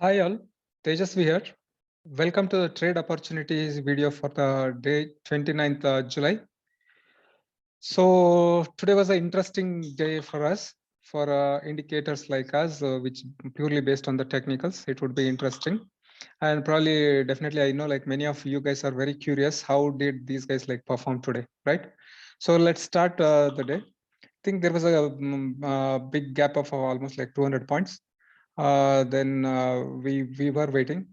Hi all, Tejasvi here. Welcome to the trade opportunities video for the day 29th July. So today was an interesting day for us for indicators like us, which purely based on the technicals. It would be interesting, and probably definitely I know like many of you guys are very curious how did these guys like perform today, right? So let's start the day. I think there was a big gap of almost like 200 points. Then we were waiting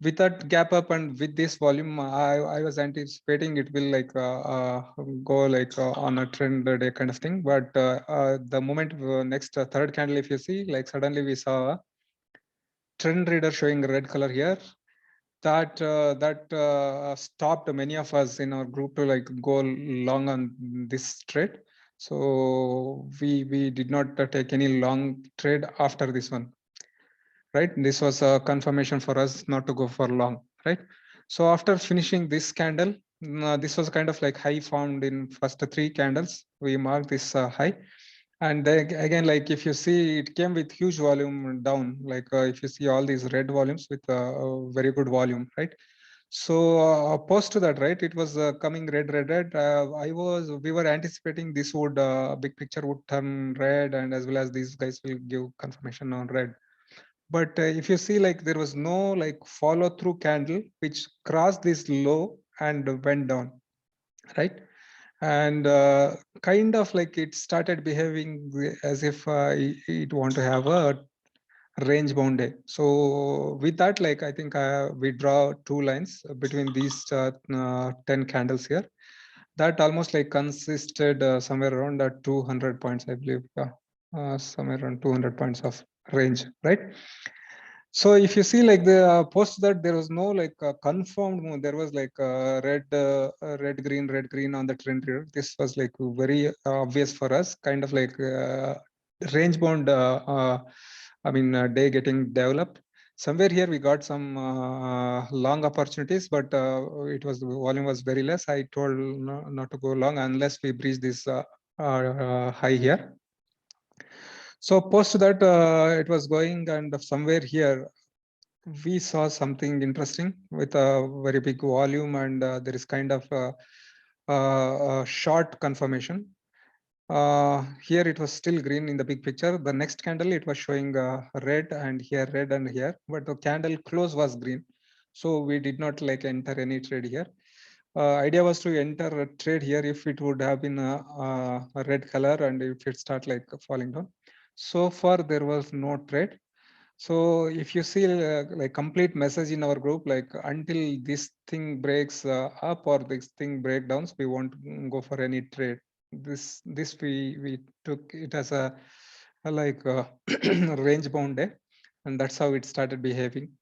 with that gap up and with this volume. I was anticipating it will like go like on a trend day kind of thing, but the moment next third candle, if you see, like suddenly we saw a trend reader showing red color here that stopped many of us in our group to like go long on this trade. So we did not take any long trade after this one, right? This was a confirmation for us not to go for long, right? So after finishing this candle, this was kind of like high formed in first three candles. We marked this high, and then again, like if you see, it came with huge volume down. Like if you see all these red volumes with a very good volume, right? So opposed to that, right, it was coming red, red, red. We were anticipating this would big picture would turn red, and as well as these guys will give confirmation on red. But if you see, like there was no like follow through candle which crossed this low and went down, right? And kind of like it started behaving as if it want to have a range bound day. So with that, like I think we draw two lines between these 10 candles here. That almost like consisted somewhere around 200 points, I believe, somewhere around 200 points of range, right? So if you see like the post that there was no like confirmed move, there was like red green on the trend reader. This was like very obvious for us, kind of like range bound. Day getting developed. Somewhere here we got some long opportunities, but it was the volume was very less. I told not to go long unless we breach this high here. So post that it was going, and somewhere here we saw something interesting with a very big volume, and there is kind of a short confirmation. Here it was still green in the big picture. The next candle it was showing red, and here, but the candle close was green. So we did not like enter any trade here. Idea was to enter a trade here if it would have been a red color and if it start like falling down. So far there was no trade. So if you see like complete message in our group, like until this thing breaks up or this thing breakdowns, we won't go for any trade. This we took it as a like range bound day, and that's how it started behaving.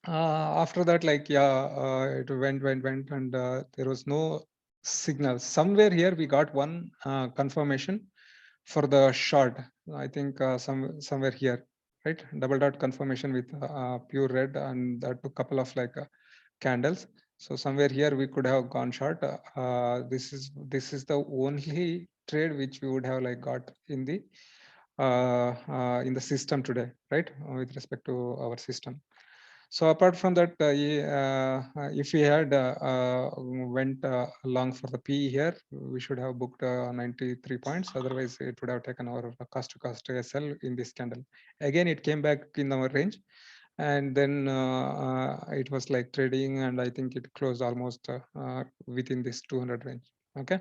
After that, like it went, and there was no signal. Somewhere here we got one confirmation for the short. I think somewhere here, right? Double dot confirmation with pure red, and that took couple of like candles. So somewhere here we could have gone short. This is the only trade which we would have like got in the system today, right? With respect to our system. So apart from that, if we had went along for the PE here, we should have booked 93 points. Otherwise, it would have taken our cost to cost SL in this candle. Again, it came back in our range, and then it was like trading, and I think it closed almost within this 200 range. Okay.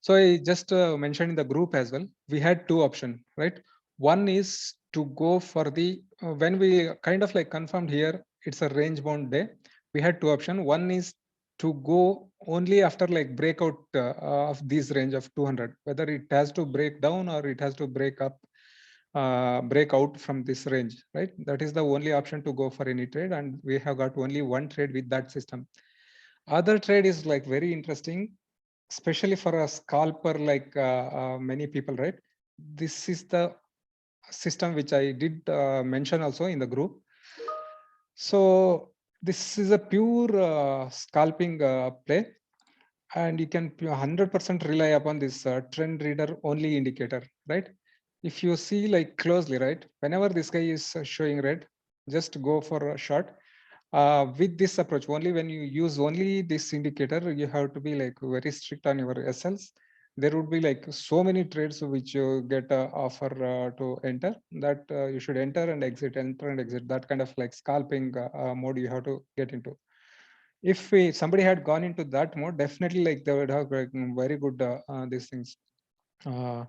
So I just mentioned in the group as well, we had two options, right? One is to go for the, when we kind of like confirmed here, it's a range bound day. We had two options. One is to go only after like breakout of this range of 200, whether it has to break down or it has to break up, break out from this range, right? That is the only option to go for any trade. And we have got only one trade with that system. Other trade is like very interesting, especially for a scalper like many people, right? This is the system which I did mention also in the group. So this is a pure scalping play, and you can 100% rely upon this trend reader only indicator, right? if you see like closely, right, whenever this guy is showing red, just go for a short. With this approach, only when you use only this indicator, you have to be like very strict on your SLs. There would be like so many trades which you get offer to enter, that you should enter and exit, enter and exit. That kind of like scalping mode you have to get into. If somebody had gone into that mode, definitely like they would have like very good these things, uh,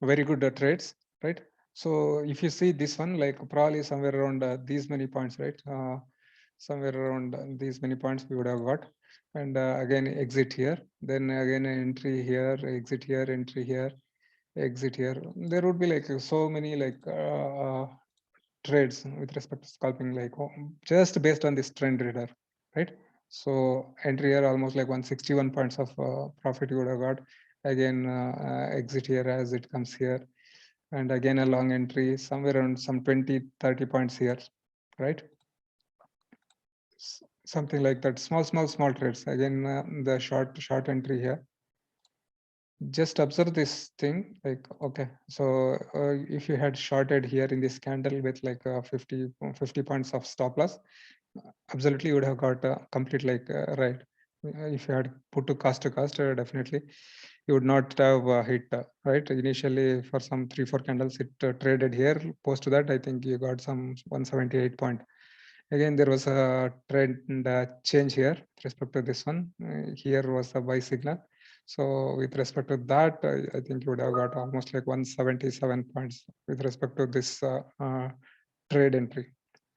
very good trades, right? So if you see this one, like probably somewhere around these many points, right? Somewhere around these many points we would have got, and again exit here, then again entry here, exit here, entry here, exit here. There would be like so many like trades with respect to scalping, like just based on this trend reader, right? So entry here almost like 161 points of profit you would have got. Again exit here as it comes here, and again a long entry somewhere around some 20-30 points here, right? Something like that. Small trades. Again the short entry here. Just observe this thing, like okay, so if you had shorted here in this candle with like 50 points of stop loss, absolutely you would have got complete like right. If you had put to cost, definitely you would not have hit right initially. For some 3-4 candles it traded here. Post to that, I think you got some 178 point. Again there was a trend change here with respect to this one. Here was a buy signal. So with respect to that, I think you would have got almost like 177 points with respect to this trade entry,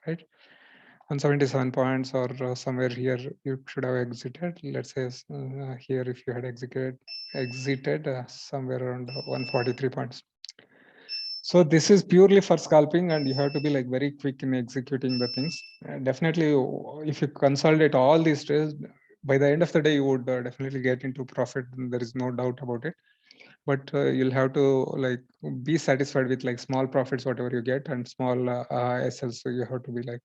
right? 177 points, or somewhere here you should have exited. Let's say here if you had exited somewhere around 143 points. So this is purely for scalping, and you have to be like very quick in executing the things. Definitely, if you consolidate all these trades, by the end of the day, you would definitely get into profit. There is no doubt about it. But you'll have to like be satisfied with like small profits, whatever you get, and small SLs. So you have to be like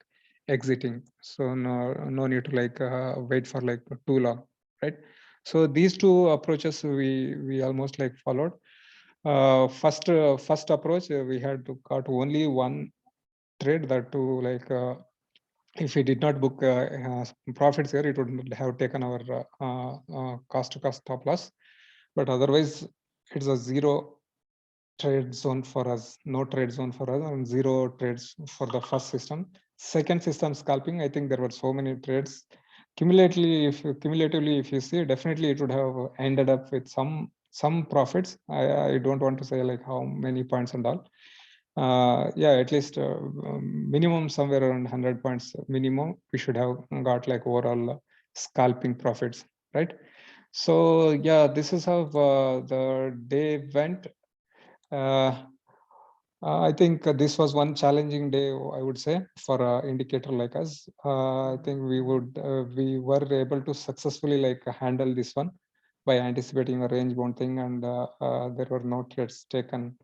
exiting. So no need to like wait for like too long, right? So these two approaches we almost like followed. First approach, we had to got only one trade, that to like if we did not book profits here, it would have taken our cost to cost stop loss. But otherwise, it's a zero trade zone for us, no trade zone for us, and zero trades for the first system. Second system, scalping, I think there were so many trades. Cumulatively, if you see, definitely it would have ended up with some profits. I don't want to say like how many points and all. Yeah, at least minimum somewhere around 100 points minimum we should have got like overall scalping profits, right? So yeah, this is how the day went. uh, I think this was one challenging day, I would say, for an indicator like us. I think we were able to successfully like handle this one by anticipating a range bound thing, and there were no trades taken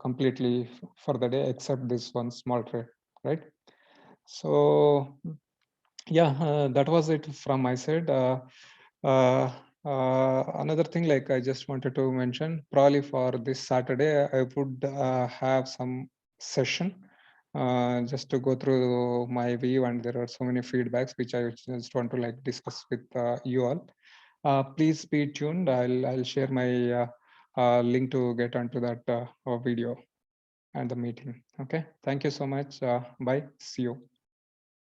completely for the day except this one small trade, right? So yeah, that was it from my side. Uh, Another thing, like I just wanted to mention, probably for this Saturday, I would have some session just to go through my view, and there are so many feedbacks which I just want to like discuss with you all. Please be tuned. I'll share my link to get onto that video and the meeting. Okay. Thank you so much. Bye. See you.